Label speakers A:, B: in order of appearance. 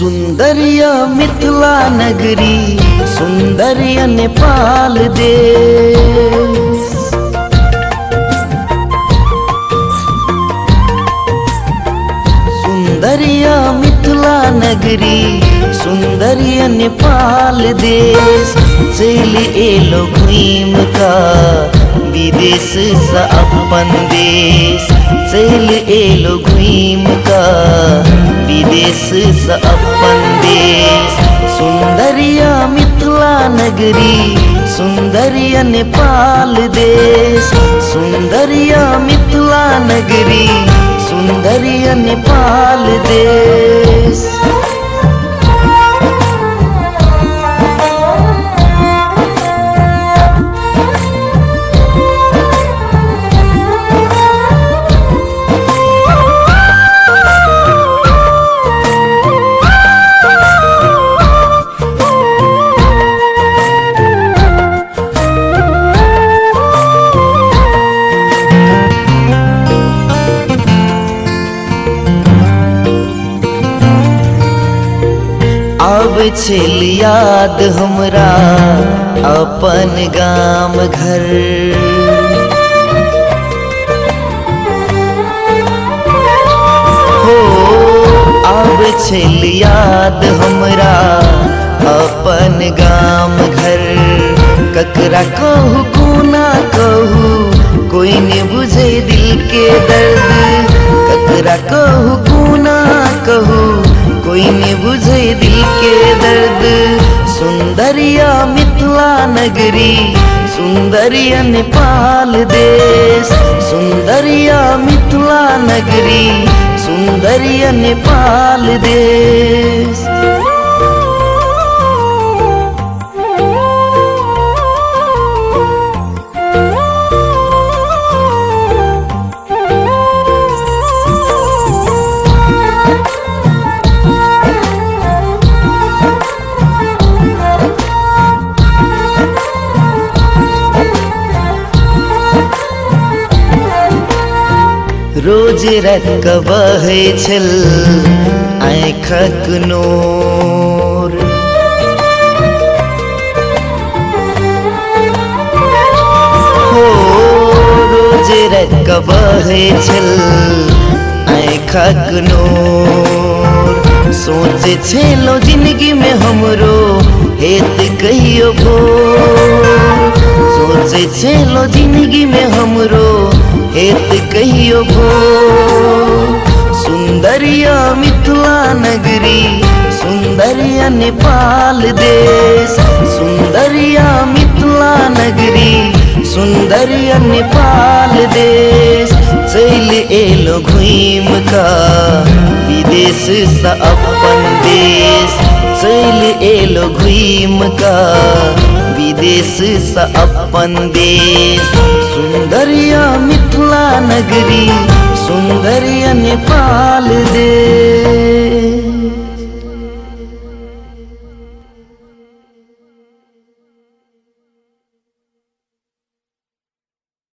A: सुंदरिया मिथिला नगरी, सुंदरिया नेपाल देश। सुंदरिया मिथिला नगरी, सुंदरिया नेपाल देश। चल एलो घूम का विदेश सा अपन देश। चल एलो घूम का विदेश सा अपन देश। सुंदरिया मिथिला नगरी, सुंदरिया नेपाल देश। सुंदरिया मिथिला नगरी, सुंदरिया नेपाल देश। अब छल याद हमरा अपन गाम घर। हो अब छल याद हमरा अपन गाम घर। ककरा कहू कोना कहू, कोई न बुझे दिल के दर्द। ककरा कहू कोना कहू, कोई न बुझे दिल के दर्द। सुंदरिया मिथिला नगरी, सुंदरिया नेपाल देश। सुंदरिया मिथिला नगरी, सुंदरिया नेपाल देश। रोज रक बहै छल आँखक नोर। हो रोज रक बहै छल आँखक नोर। सोचे छलो जिंदगी में हमरो हेत कहियो भोर। सोचे छलो जिंदगी में हमरो हेत कहियो भोर। सुंदरिया मिथिला नगरी, सुंदरिया नेपाल देश। सुंदरिया मिथिला नगरी, सुंदरिया नेपाल देश। चल एलो घूम का विदेश सा अपन देश। चल एलो घूम का विदेश सा अपन देश। सुंदरिया मिथिला नगरी, सुंदरिया नेपाल देश।